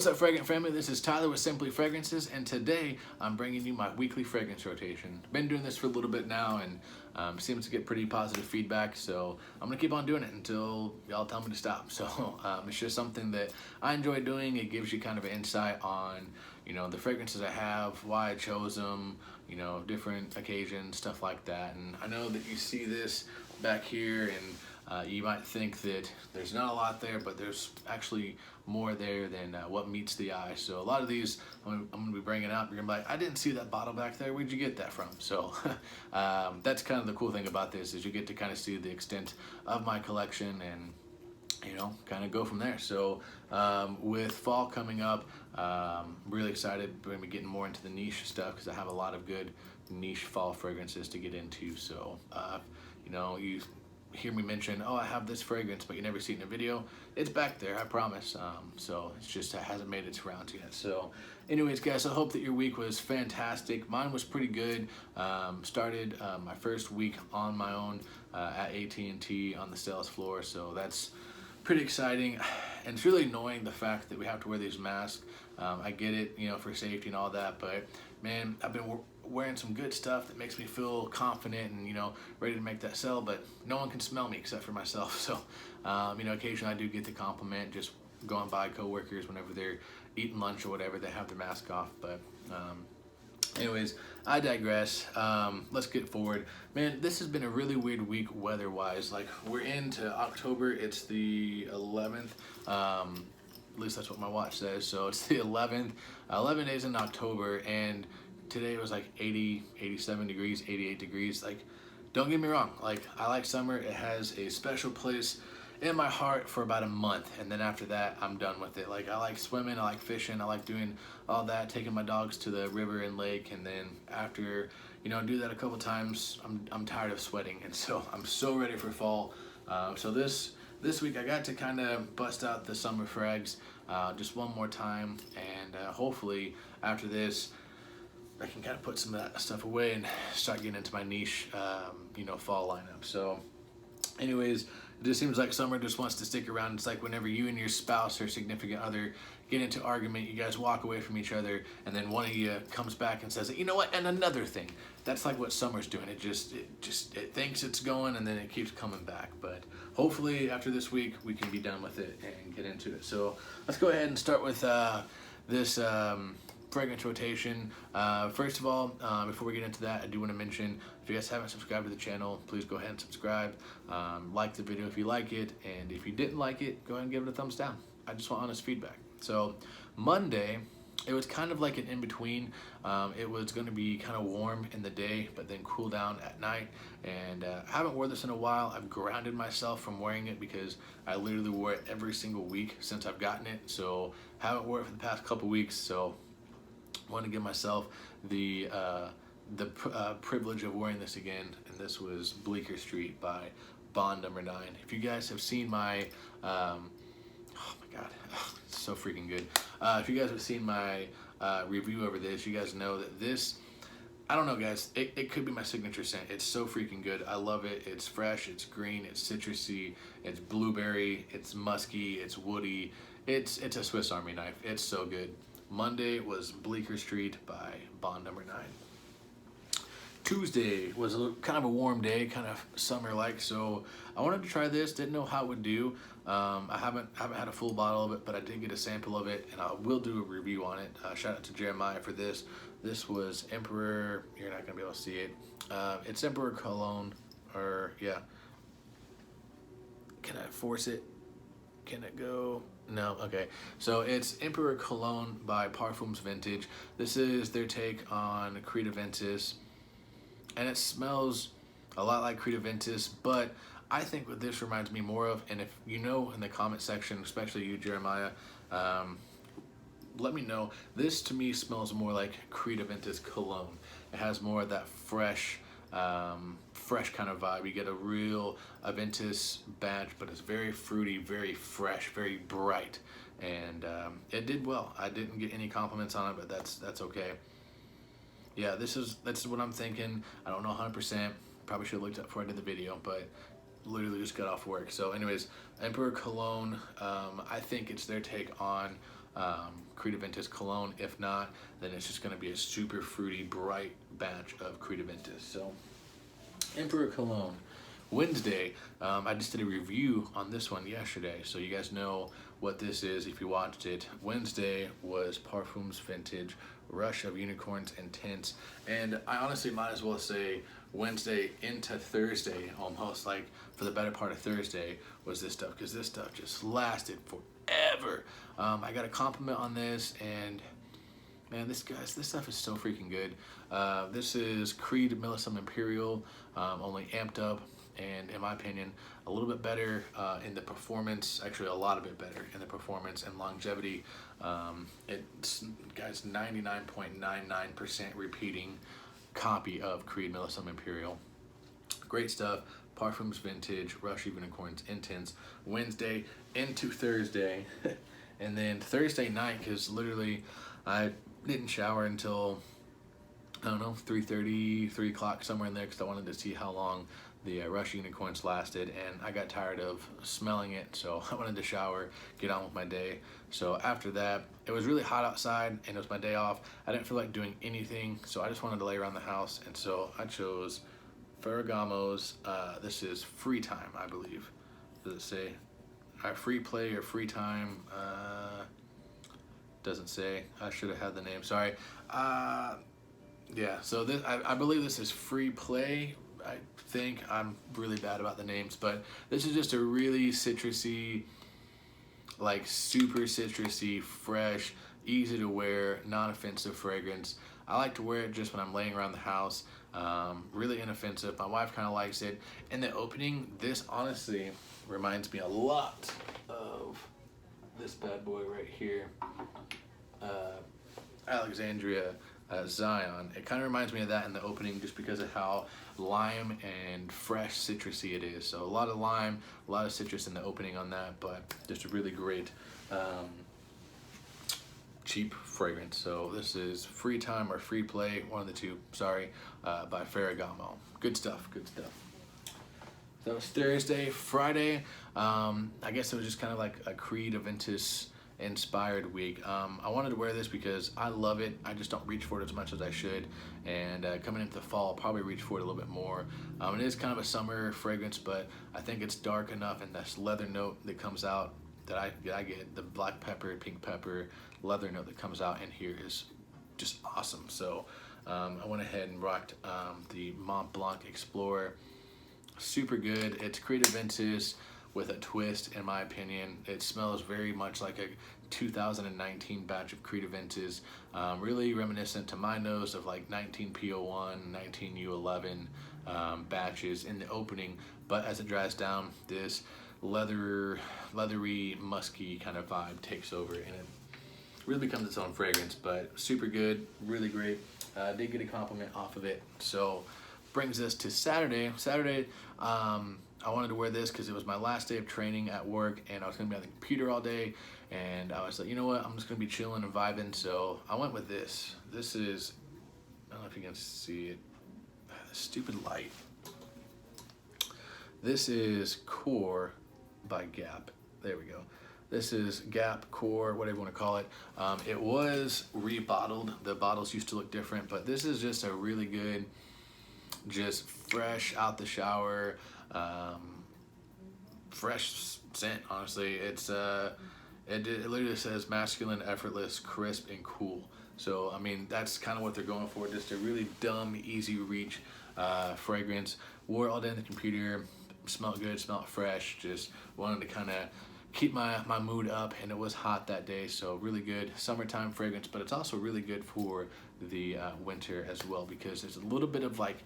What's up, Fragrant family? This is Tyler with Simply Fragrances, and today I'm bringing you my weekly fragrance rotation. Been doing this for a little bit now, and seems to get pretty positive feedback, so I'm gonna keep on doing it until y'all tell me to stop. So it's just something that I enjoy doing. It gives you kind of an insight on, the fragrances I have, why I chose them, different occasions, stuff like that. And I know that you see this back here, and you might think that there's not a lot there, but there's actually more there than what meets the eye. So a lot of these I'm gonna be bringing up, you're gonna be like, I didn't see that bottle back there, where'd you get that from? So that's kind of the cool thing about this, is you get to kind of see the extent of my collection and kind of go from there. So with fall coming up, really excited. We're gonna be getting more into the niche stuff because I have a lot of good niche fall fragrances to get into. So you hear me mention, oh, I have this fragrance, but you never see it in a video. It's back there, I promise. So it's just hasn't made its rounds yet. So anyways, guys, I hope that your week was fantastic. Mine was pretty good. Started my first week on my own at AT&T on the sales floor, so that's pretty exciting. And it's really annoying, the fact that we have to wear these masks. I get it, for safety and all that, but man, I've been wearing some good stuff that makes me feel confident and ready to make that sell, but no one can smell me except for myself. So occasionally I do get the compliment just going by coworkers whenever they're eating lunch or whatever, they have their mask off. But anyways, I digress. Let's get forward. Man, this has been a really weird week weather-wise. Like, we're into October. It's the 11th. At least that's what my watch says. So it's the 11th. 11 days in October, and today it was like 80, 87 degrees, 88 degrees. Like, don't get me wrong. Like, I like summer. It has a special place in my heart for about a month, and then after that I'm done with it. Like, I like swimming, I like fishing, I like doing all that, taking my dogs to the river and lake, and then after do that a couple times, I'm tired of sweating, and so I'm so ready for fall. So this week I got to kind of bust out the summer frags just one more time, and hopefully after this I can kind of put some of that stuff away and start getting into my niche fall lineup. So anyways, it just seems like summer just wants to stick around. It's like whenever you and your spouse or significant other get into argument, you guys walk away from each other, and then one of you comes back and says, you know what, and another thing. That's like what summer's doing. It thinks it's going, and then it keeps coming back. But hopefully after this week we can be done with it and get into it. So let's go ahead and start with this fragrance rotation. First of all, before we get into that, I do want to mention, if you guys haven't subscribed to the channel, please go ahead and subscribe. Like the video if you like it, and if you didn't like it, go ahead and give it a thumbs down. I just want honest feedback. So Monday, it was kind of like an in-between. It was going to be kind of warm in the day, but then cool down at night. And I haven't worn this in a while. I've grounded myself from wearing it because I literally wore it every single week since I've gotten it. So haven't worn it for the past couple weeks. So I want to give myself the privilege of wearing this again, and this was Bleecker Street by Bond Number 9. If you guys have seen my, oh my god, it's so freaking good. If you guys have seen my review over this, you guys know that this, I don't know guys, it could be my signature scent. It's so freaking good. I love it. It's fresh, it's green, it's citrusy, it's blueberry, it's musky, it's woody. It's a Swiss Army knife. It's so good. Monday was Bleecker Street by Bond Number 9. Tuesday was kind of a warm day, kind of summer-like, so I wanted to try this. Didn't know how it would do. I haven't had a full bottle of it, but I did get a sample of it, and I will do a review on it. Shout out to Jeremiah for this. This was Emperor. You're not gonna be able to see it. It's Emperor Cologne, or yeah. Can I force it? Can it go? No, okay. So it's Emperor Cologne by Parfums Vintage. This is their take on Creed Aventus, and it smells a lot like Creed Aventus, but I think what this reminds me more of, and if you know in the comment section, especially you, Jeremiah, let me know. This to me smells more like Creed Aventus Cologne. It has more of that fresh kind of vibe. You get a real Aventus badge, but it's very fruity, very fresh, very bright, and it did well. I didn't get any compliments on it, but that's okay. Yeah, that's what I'm thinking. I don't know 100%. Probably should have looked up before I did the video, but literally just got off work. So anyways, Emperor Cologne, I think it's their take on Creed Aventus cologne. If not, then it's just going to be a super fruity, bright batch of Creed Aventus. So Emperor Cologne. Wednesday, I just did a review on this one yesterday, so you guys know what this is if you watched it. Wednesday was Parfums Vintage Rush of Unicorns Intense, and I honestly might as well say Wednesday into Thursday, almost like for the better part of Thursday, was this stuff, because this stuff just lasted forever. I got a compliment on this, and man, this stuff is so freaking good. This is Creed Millésime Imperial, only amped up, and in my opinion, a little bit better in the performance. Actually, a lot of bit better in the performance and longevity. It's, guys, 99.99% repeating copy of Creed Millésime Imperial. Great stuff. Parfums Vintage Rush of Unicorns Intense. Wednesday into Thursday, and then Thursday night, because literally I didn't shower until, I don't know, 3:30, 3 o'clock, somewhere in there, because I wanted to see how long the Rush Unicorns lasted, and I got tired of smelling it, so I wanted to shower, get on with my day. So after that, it was really hot outside, and it was my day off. I didn't feel like doing anything, so I just wanted to lay around the house, and so I chose Ferragamo's, this is Free Time, I believe. Does it say? Free Play or Free Time? Doesn't say. I should have had the name, sorry. Yeah, so this, I believe this is Free Play. I think I'm really bad about the names, but this is just a really citrusy, like super citrusy, fresh, easy to wear, non-offensive fragrance. I like to wear it just when I'm laying around the house. Really inoffensive. My wife kind of likes it. In the opening, this honestly reminds me a lot of this bad boy right here, Alexandria Zion. It kind of reminds me of that in the opening, just because of how lime and fresh citrusy it is. So a lot of lime, a lot of citrus in the opening on that, but just a really great cheap fragrance. So this is Free Time or Free Play, one of the two, sorry, by Ferragamo. Good stuff, good stuff. That was Thursday. Friday, I guess it was just kind of like a Creed Aventus inspired week. I wanted to wear this because I love it. I just don't reach for it as much as I should, and coming into the fall, I'll probably reach for it a little bit more. It is kind of a summer fragrance, but I think it's dark enough, and this leather note that comes out, that I get, the black pepper, pink pepper leather note that comes out in here is just awesome. So I went ahead and rocked the Mont Blanc Explorer. Super good. It's Creed Aventus with a twist, in my opinion. It smells very much like a 2019 batch of Creed Aventus, really reminiscent to my nose of like 19 P01, 19 U11 batches in the opening, but as it dries down, this leathery, musky kind of vibe takes over, and it really becomes its own fragrance. But super good, really great. Did get a compliment off of it. So brings us to Saturday. I wanted to wear this because it was my last day of training at work, and I was going to be on the computer all day, and I was like, you know what, I'm just going to be chilling and vibing, so I went with this. This is, I don't know if you can see it, stupid light. This is Core by Gap. There we go. This is Gap Core, whatever you want to call it. It was rebottled. The bottles used to look different, but this is just a really good, just fresh out the shower, fresh scent. Honestly, it's it literally says masculine, effortless, crisp, and cool. So I mean, that's kind of what they're going for. Just a really dumb, easy reach fragrance. Wore it all day on the computer. Smelled good, smelled fresh. Just wanted to kind of keep my mood up, and it was hot that day, so really good summertime fragrance. But it's also really good for the winter as well, because there's a little bit of like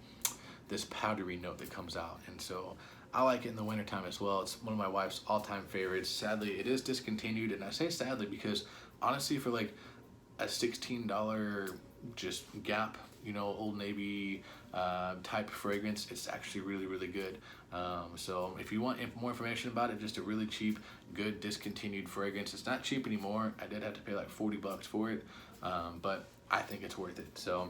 this powdery note that comes out, and so I like it in the wintertime as well. It's one of my wife's all-time favorites. Sadly, it is discontinued, and I say sadly because honestly, for like a $16 just Gap, you know, Old Navy type fragrance, it's actually really good. So if you want more information about it, just a really cheap, good discontinued fragrance. It's not cheap anymore. I did have to pay like 40 bucks for it, but I think it's worth it. So,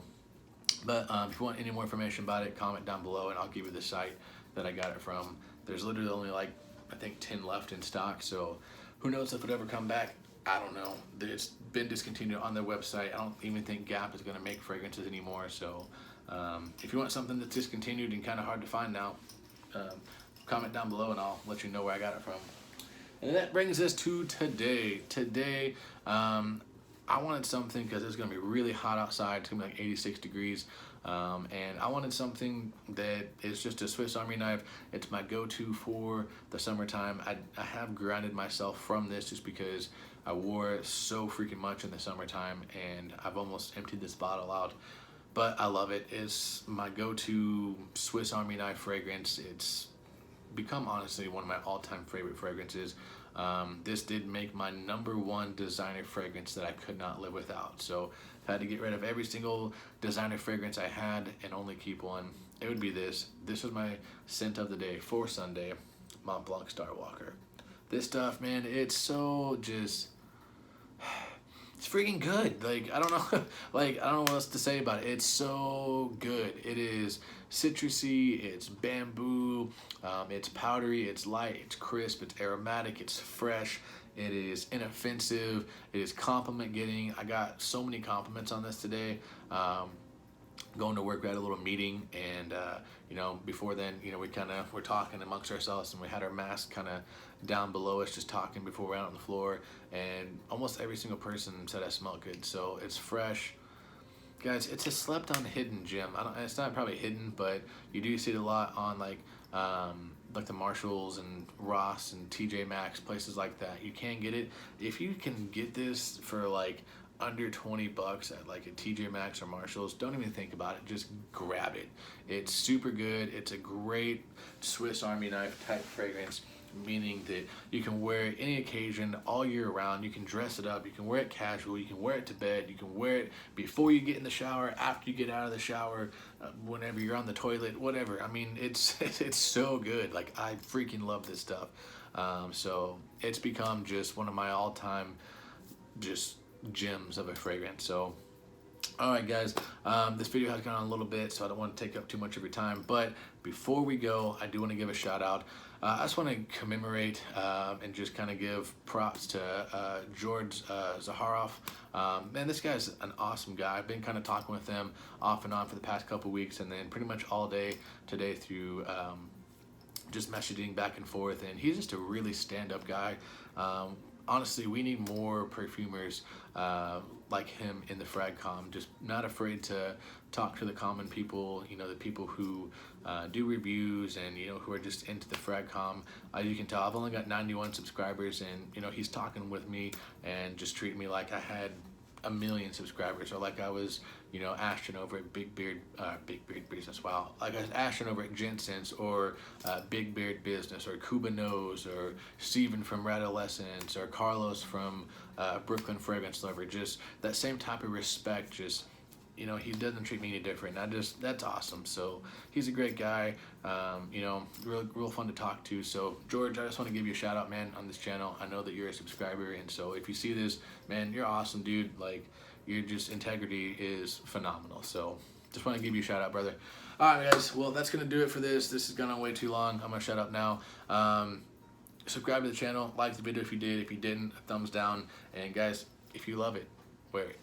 but if you want any more information about it, comment down below, and I'll give you the site that I got it from. There's literally only like, I think 10 left in stock, so who knows if it'll ever come back. I don't know. It's been discontinued on their website. I don't even think Gap is going to make fragrances anymore. So if you want something that's discontinued and kind of hard to find now, comment down below and I'll let you know where I got it from. And that brings us to today. Today, I wanted something because it's going to be really hot outside. It's going to be like 86 degrees. And I wanted something that is just a Swiss Army knife. It's my go-to for the summertime. I have grounded myself from this just because I wore it so freaking much in the summertime, and I've almost emptied this bottle out. But I love it. It's my go-to Swiss Army knife fragrance. It's become honestly one of my all-time favorite fragrances. This did make my #1 designer fragrance that I could not live without. So if I had to get rid of every single designer fragrance I had and only keep one, it would be this. This was my scent of the day for Sunday, Mont Blanc Starwalker. This stuff, man, it's so just, it's freaking good. Like, I don't know, like, I don't know what else to say about it. It's so good. It is citrusy, it's bamboo, it's powdery, it's light, it's crisp, it's aromatic, it's fresh, it is inoffensive, it is compliment getting. I got so many compliments on this today. Going to work, we had a little meeting, and you know, before then, you know, we kind of were talking amongst ourselves, and we had our mask kind of down below us, just talking before we went out on the floor, and almost every single person said I smelled good. So it's fresh, guys. It's a slept on hidden gem. It's not probably hidden, but you do see it a lot on like the Marshalls and Ross and TJ Maxx, places like that. You can get it. If you can get this for like under 20 bucks at like a TJ Maxx or Marshalls, don't even think about it, just grab it. It's super good. It's a great Swiss Army knife type fragrance, meaning that you can wear it any occasion all year round. You can dress it up, you can wear it casual, you can wear it to bed, you can wear it before you get in the shower, after you get out of the shower, whenever you're on the toilet, whatever. I mean, it's it's so good. Like, I freaking love this stuff. So it's become just one of my all-time just gems of a fragrance. So alright guys, this video has gone on a little bit, so I don't want to take up too much of your time, but before we go, I do want to give a shout out. I just want to commemorate and just kind of give props to George Zaharoff. Man, this guy's an awesome guy. I've been kind of talking with him off and on for the past couple weeks, and then pretty much all day today through just messaging back and forth, and he's just a really stand-up guy. Honestly, we need more perfumers like him in the FragCom, just not afraid to talk to the common people, you know, the people who do reviews and, you know, who are just into the FragCom. As you can tell, I've only got 91 subscribers, and, you know, he's talking with me and just treating me like I had 1 million subscribers, or like I was, you know, Ashton over at Big Beard Business. Wow, like I was Ashton over at Jensen's, or Big Beard Business, or Cuba Knows, or Steven from Radolescence, or Carlos from Brooklyn Fragrance Lover. Just that same type of respect. Just, you know, he doesn't treat me any different. That's awesome. So he's a great guy. You know, real fun to talk to. So George, I just want to give you a shout out, man, on this channel. I know that you're a subscriber, and so if you see this, man, you're awesome, dude. Like, your just integrity is phenomenal. So just want to give you a shout out, brother. All right, guys. Well, that's gonna do it for this. This has gone on way too long. I'm gonna shut up now. Subscribe to the channel, like the video if you did. If you didn't, a thumbs down. And guys, if you love it, wear it.